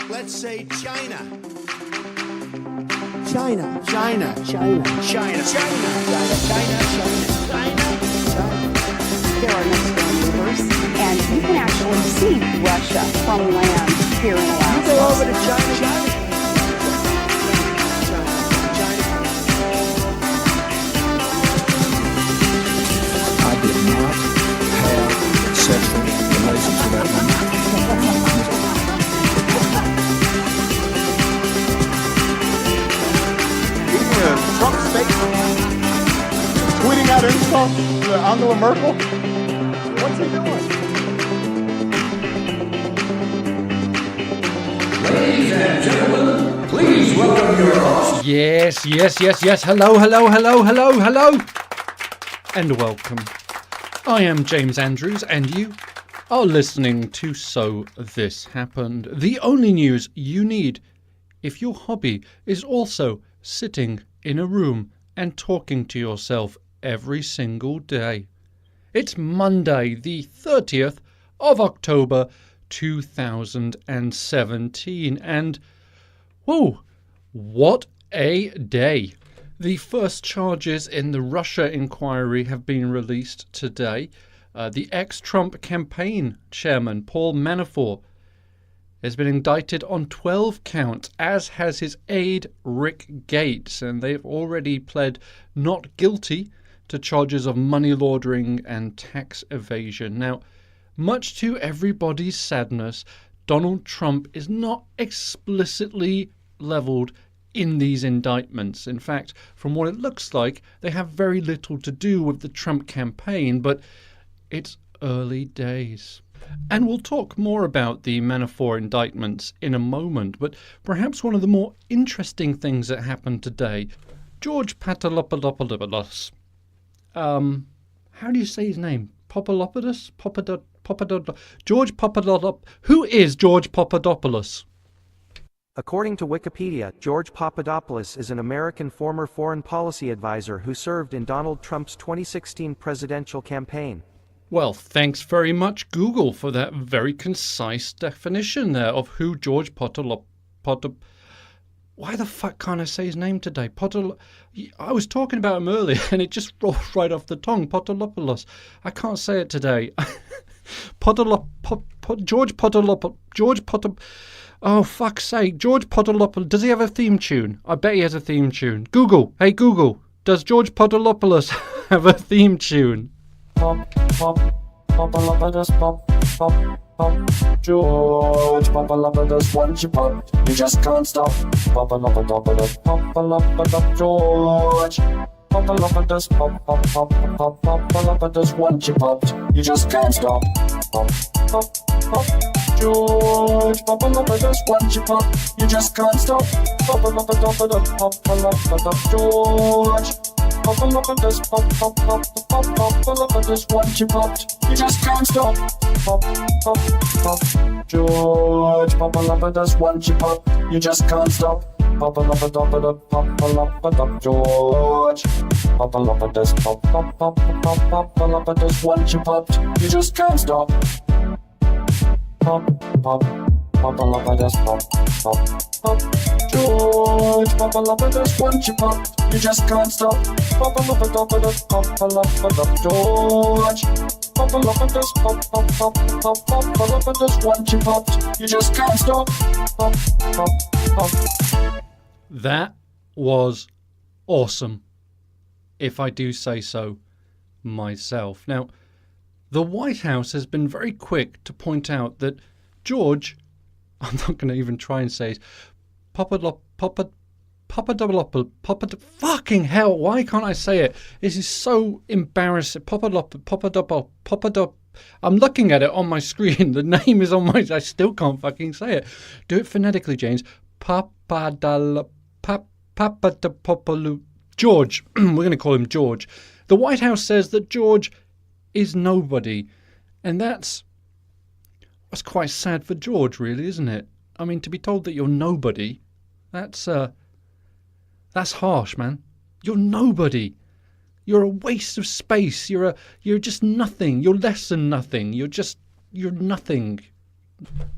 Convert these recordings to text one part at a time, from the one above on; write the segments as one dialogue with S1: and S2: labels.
S1: Let's say China.
S2: China.
S1: China.
S2: China.
S1: China. China. China. China. China.
S3: There are next-door neighbors, and you can actually see Russia from land here in Alaska.
S1: You go over to China.
S4: I did not have sexual relations with that woman.
S5: Trump's tweeting out insults to Angela Merkel. What's he doing?
S6: Ladies and gentlemen, please welcome your host.
S7: Yes. Hello. And welcome. I am James Andrews, and you are listening to So This Happened. The only news you need if your hobby is also sitting in a room and talking to yourself every single day. It's Monday, the 30th of October, 2017, and whoa, what a day. The first charges in the Russia inquiry have been released today. The ex-Trump campaign chairman, Paul Manafort, has been indicted on 12 counts, as has his aide, Rick Gates, and they've already pled not guilty to charges of money laundering and tax evasion. Now, much to everybody's sadness, Donald Trump is not explicitly leveled in these indictments. In fact, from what it looks like, they have very little to do with the Trump campaign, but it's early days. And we'll talk more about the Manafort indictments in a moment, but perhaps one of the more interesting things that happened today, George Papadopoulos. How do you say his name? Papadopoulos? George Papadopoulos. Who is George Papadopoulos?
S8: According to Wikipedia, George Papadopoulos is an American former foreign policy advisor who served in Donald Trump's 2016 presidential campaign.
S7: Well, thanks very much, Google, for that very concise definition there of who George Why the fuck can't I say his name today? I was talking about him earlier and it just rolled right off the tongue. Papadopoulos. I can't say it today. George Papadopoulos. Oh, fuck's sake. George Papadopoulos. Does he have a theme tune? I bet he has a theme tune. Google. Hey, Google. Does George Papadopoulos have a theme tune?
S6: George Papadopoulos, once you pop, you just can't stop. Papadopoulos, George Papadopoulos, Papadopoulos, once you popped, you just can't stop. George Papadopoulos, once you pop, you just can't stop. Papadopoulos, George Papadopoulos, once you popped, you just can't stop. George Papadopoulos, once you pop, you just can't stop. Papadopoulos, George Papadopoulos, once you popped, you just can't stop. Papadopoulos, George Papadopoulos, once you pop, you just can't stop. Papadopoulos, George Papadopoulos, once you popped, you just can't stop.
S7: That was awesome, if I do say so myself. Now, the White House has been very quick to point out that George, I'm not going to even try and say it, Papadopoulos, fucking hell, why can't I say it? This is so embarrassing. Papadopoulos, I'm looking at it on my screen. The name is on my, I still can't fucking say it. Do it phonetically, James. Papadopoulos, George. We're going to call him George. The White House says that George is nobody. And that's quite sad for George, really, isn't it? I mean, to be told that you're nobody, that's harsh, man. You're nobody. You're a waste of space. You're just nothing. You're less than nothing. You're nothing.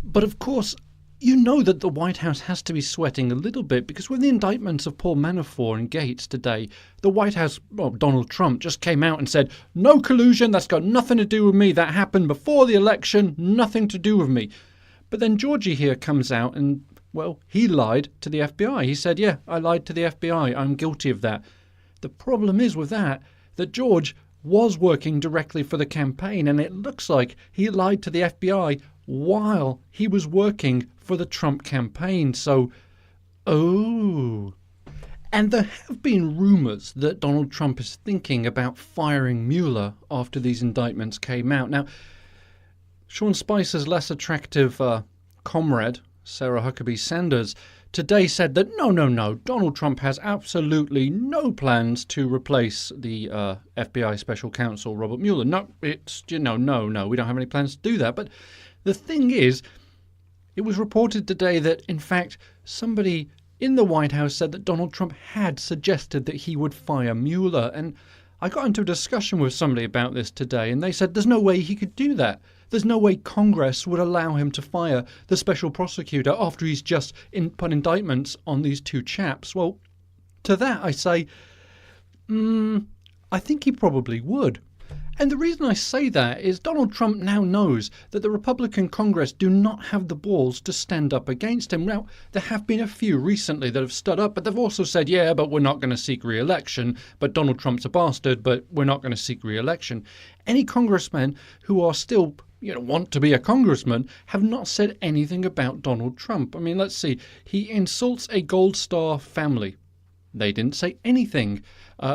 S7: But of course, you know that the White House has to be sweating a little bit, because with the indictments of Paul Manafort and Gates today, the White House, Donald Trump, just came out and said, no collusion, that's got nothing to do with me, that happened before the election, nothing to do with me. But then Georgie here comes out and, well, he lied to the FBI. He said, yeah, I lied to the FBI, I'm guilty of that. The problem is with that George was working directly for the campaign, and it looks like he lied to the FBI while he was working for the Trump campaign. So, and there have been rumours that Donald Trump is thinking about firing Mueller after these indictments came out. Now, Sean Spicer's less attractive comrade, Sarah Huckabee Sanders, today said that no, Donald Trump has absolutely no plans to replace the FBI special counsel, Robert Mueller. No, no, we don't have any plans to do that. But the thing is, it was reported today that, in fact, somebody in the White House said that Donald Trump had suggested that he would fire Mueller. And I got into a discussion with somebody about this today, and they said there's no way he could do that. There's no way Congress would allow him to fire the special prosecutor after he's just put indictments on these two chaps. Well, to that I say, I think he probably would. And the reason I say that is Donald Trump now knows that the Republican Congress do not have the balls to stand up against him. Now, there have been a few recently that have stood up, but they've also said, yeah, but we're not going to seek re-election. But Donald Trump's a bastard, but we're not going to seek re-election. Any congressmen who are still want to be a congressman have not said anything about Donald Trump. I mean, let's see. He insults a Gold Star family. They didn't say anything.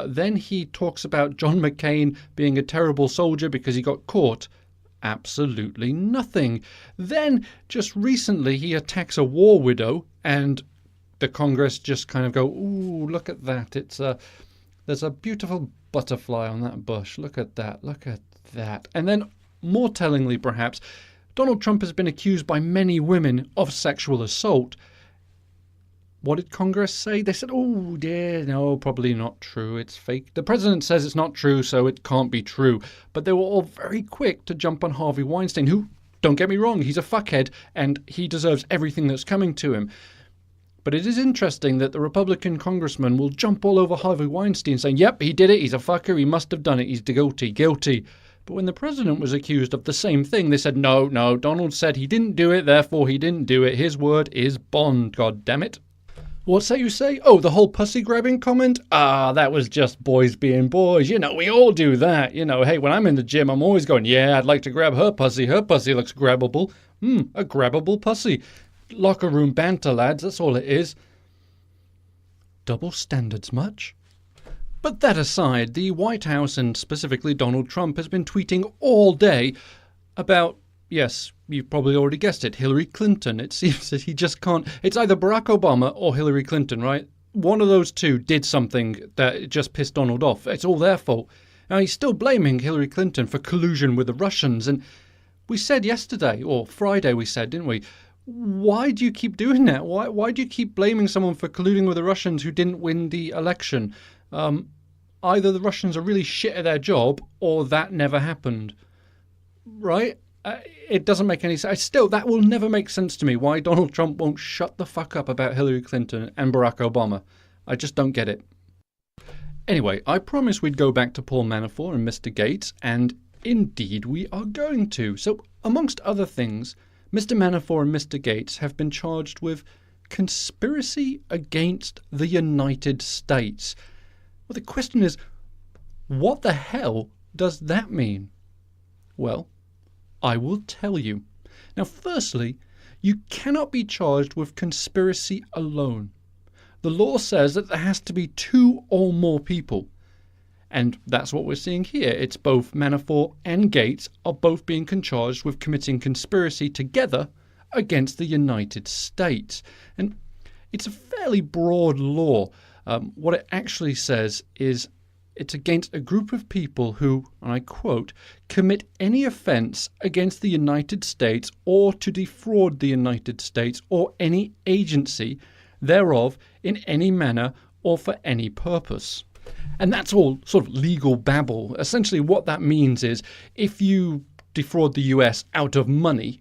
S7: Then he talks about John McCain being a terrible soldier because he got caught. Absolutely nothing. Then, just recently, he attacks a war widow, and the Congress just kind of go, ooh, look at that. There's a beautiful butterfly on that bush. Look at that. Look at that. And then, more tellingly perhaps, Donald Trump has been accused by many women of sexual assault. What did Congress say? They said, oh, yeah, no, probably not true. It's fake. The president says it's not true, so it can't be true. But they were all very quick to jump on Harvey Weinstein, who, don't get me wrong, he's a fuckhead, and he deserves everything that's coming to him. But it is interesting that the Republican congressman will jump all over Harvey Weinstein saying, yep, he did it, he's a fucker, he must have done it, he's guilty. But when the president was accused of the same thing, they said, no, Donald said he didn't do it, therefore he didn't do it. His word is bond, God damn it. What say you say? Oh, the whole pussy-grabbing comment? That was just boys being boys. We all do that. Hey, when I'm in the gym, I'm always going, yeah, I'd like to grab her pussy. Her pussy looks grabbable. A grabbable pussy. Locker room banter, lads, that's all it is. Double standards much? But that aside, the White House, and specifically Donald Trump, has been tweeting all day about, yes, you've probably already guessed it, Hillary Clinton. It seems that he just can't. It's either Barack Obama or Hillary Clinton, right? One of those two did something that just pissed Donald off. It's all their fault. Now, he's still blaming Hillary Clinton for collusion with the Russians. And we said yesterday, or Friday we said, didn't we? Why do you keep doing that? Why do you keep blaming someone for colluding with the Russians who didn't win the election? Either the Russians are really shit at their job, or that never happened. Right? It doesn't make any sense. Still, that will never make sense to me, why Donald Trump won't shut the fuck up about Hillary Clinton and Barack Obama. I just don't get it. Anyway, I promised we'd go back to Paul Manafort and Mr. Gates, and indeed we are going to. So, amongst other things, Mr. Manafort and Mr. Gates have been charged with conspiracy against the United States. Well, the question is, what the hell does that mean? Well, I will tell you. Now, firstly, you cannot be charged with conspiracy alone. The law says that there has to be two or more people. And that's what we're seeing here. It's both Manafort and Gates are both being charged with committing conspiracy together against the United States. And it's a fairly broad law. What it actually says is it's against a group of people who, and I quote, commit any offence against the United States or to defraud the United States or any agency thereof in any manner or for any purpose. And that's all sort of legal babble. Essentially what that means is if you defraud the US out of money,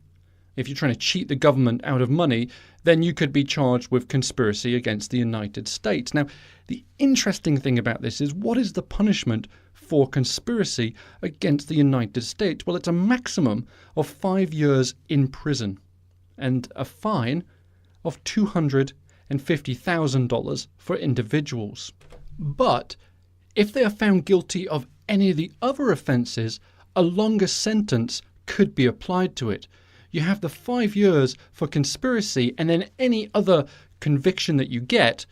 S7: if you're trying to cheat the government out of money, then you could be charged with conspiracy against the United States. Now, the interesting thing about this is, what is the punishment for conspiracy against the United States? Well, it's a maximum of 5 years in prison and a fine of $250,000 for individuals. But if they are found guilty of any of the other offences, a longer sentence could be applied to it. You have the 5 years for conspiracy, and then any other conviction that you get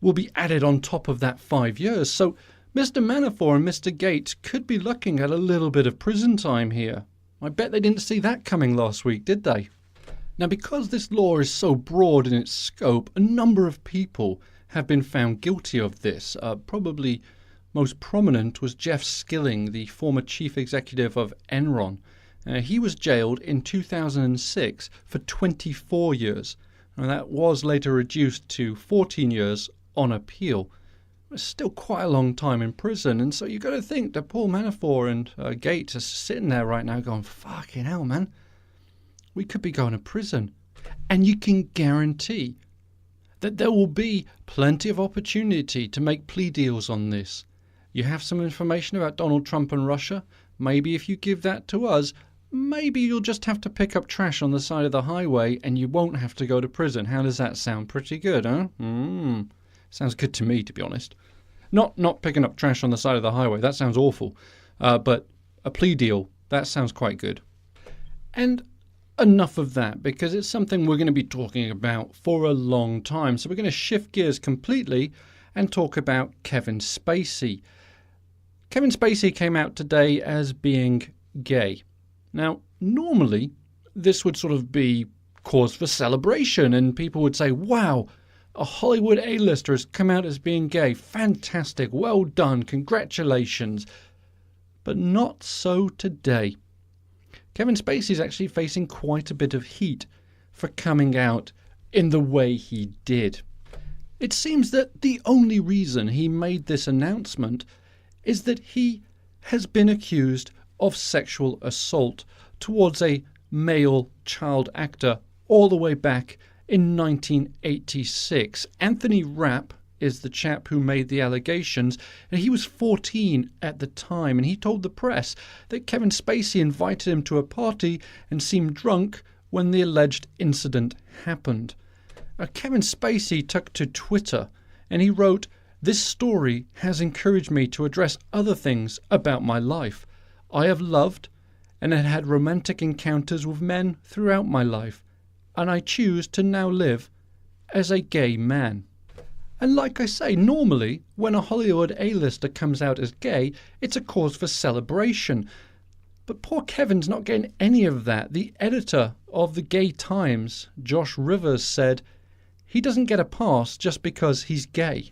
S7: will be added on top of that 5 years. So Mr. Manafort and Mr. Gates could be looking at a little bit of prison time here. I bet they didn't see that coming last week, did they? Now, because this law is so broad in its scope, a number of people have been found guilty of this. Probably most prominent was Jeff Skilling, the former chief executive of Enron. He was jailed in 2006 for 24 years. And that was later reduced to 14 years on appeal. It's still quite a long time in prison. And so you've got to think that Paul Manafort and Gates are sitting there right now going, fucking hell, man. We could be going to prison. And you can guarantee that there will be plenty of opportunity to make plea deals on this. You have some information about Donald Trump and Russia. Maybe if you give that to us, maybe you'll just have to pick up trash on the side of the highway and you won't have to go to prison. How does that sound? Pretty good, huh? Sounds good to me, to be honest. Not picking up trash on the side of the highway. That sounds awful. But a plea deal, that sounds quite good. And enough of that, because it's something we're going to be talking about for a long time. So we're going to shift gears completely and talk about Kevin Spacey. Kevin Spacey came out today as being gay. Now, normally, this would sort of be cause for celebration, and people would say, wow, a Hollywood A-lister has come out as being gay. Fantastic, well done, congratulations. But not so today. Kevin Spacey is actually facing quite a bit of heat for coming out in the way he did. It seems that the only reason he made this announcement is that he has been accused of sexual assault towards a male child actor all the way back in 1986. Anthony Rapp is the chap who made the allegations, and he was 14 at the time, and he told the press that Kevin Spacey invited him to a party and seemed drunk when the alleged incident happened. Kevin Spacey took to Twitter and he wrote, "This story has encouraged me to address other things about my life. I have loved and had romantic encounters with men throughout my life, and I choose to now live as a gay man." And like I say, normally when a Hollywood A-lister comes out as gay, it's a cause for celebration. But poor Kevin's not getting any of that. The editor of the Gay Times, Josh Rivers, said he doesn't get a pass just because he's gay.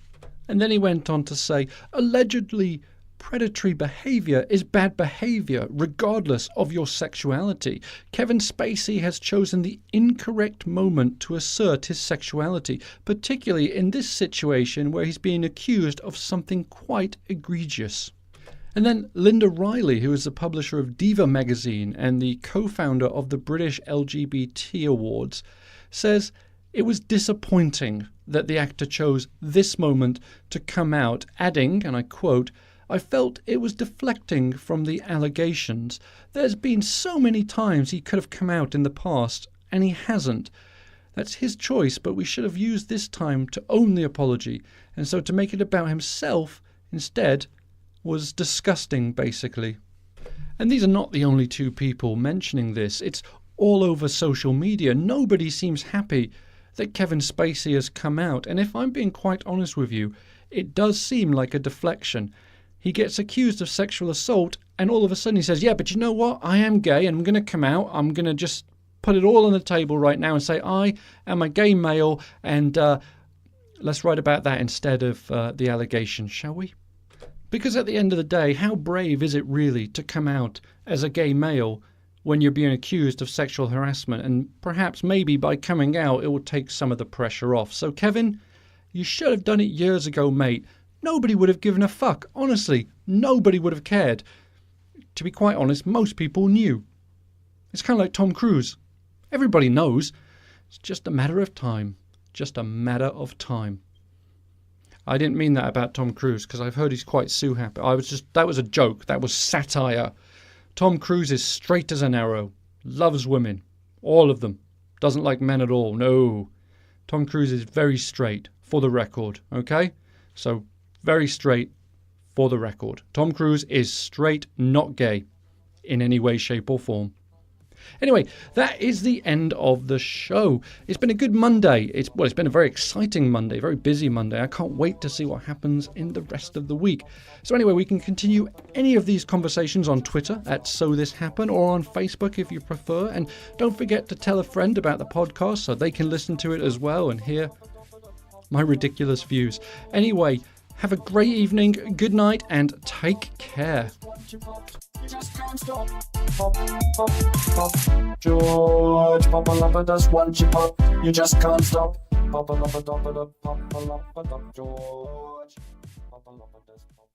S7: And then he went on to say, allegedly predatory behavior is bad behavior regardless of your sexuality. Kevin Spacey has chosen the incorrect moment to assert his sexuality, particularly in this situation where he's being accused of something quite egregious. And then Linda Riley, who is the publisher of Diva magazine and the co-founder of the British LGBT Awards, says it was disappointing that the actor chose this moment to come out, adding, and I quote, "I felt it was deflecting from the allegations. There's been so many times he could have come out in the past, and he hasn't. That's his choice, but we should have used this time to own the apology, and so to make it about himself instead was disgusting, basically." And these are not the only two people mentioning this. It's all over social media. Nobody seems happy that Kevin Spacey has come out, and if I'm being quite honest with you, it does seem like a deflection. He gets accused of sexual assault, and all of a sudden he says, yeah, but you know what? I am gay, and I'm going to come out. I'm going to just put it all on the table right now and say, I am a gay male, and let's write about that instead of the allegation, shall we? Because at the end of the day, how brave is it really to come out as a gay male when you're being accused of sexual harassment? And perhaps maybe by coming out, it will take some of the pressure off. So Kevin, you should have done it years ago, mate. Nobody would have given a fuck. Honestly, nobody would have cared. To be quite honest, most people knew. It's kind of like Tom Cruise. Everybody knows. It's just a matter of time. Just a matter of time. I didn't mean that about Tom Cruise because I've heard he's quite Sue happy. That was a joke. That was satire. Tom Cruise is straight as an arrow. Loves women. All of them. Doesn't like men at all. No. Tom Cruise is very straight, for the record. Okay? So, very straight, for the record. Tom Cruise is straight, not gay. In any way, shape or form. Anyway, that is the end of the show. It's been a good Monday. It's been a very exciting Monday, very busy Monday. I can't wait to see what happens in the rest of the week. So anyway, we can continue any of these conversations on Twitter at So This Happen or on Facebook if you prefer. And don't forget to tell a friend about the podcast so they can listen to it as well and hear my ridiculous views. Anyway, have a great evening, good night, and take care.
S6: You just can't stop. Pop, pop, pop. George Papalapa does one chip pop. You just can't stop. Papalapa, George Papalapa does pop.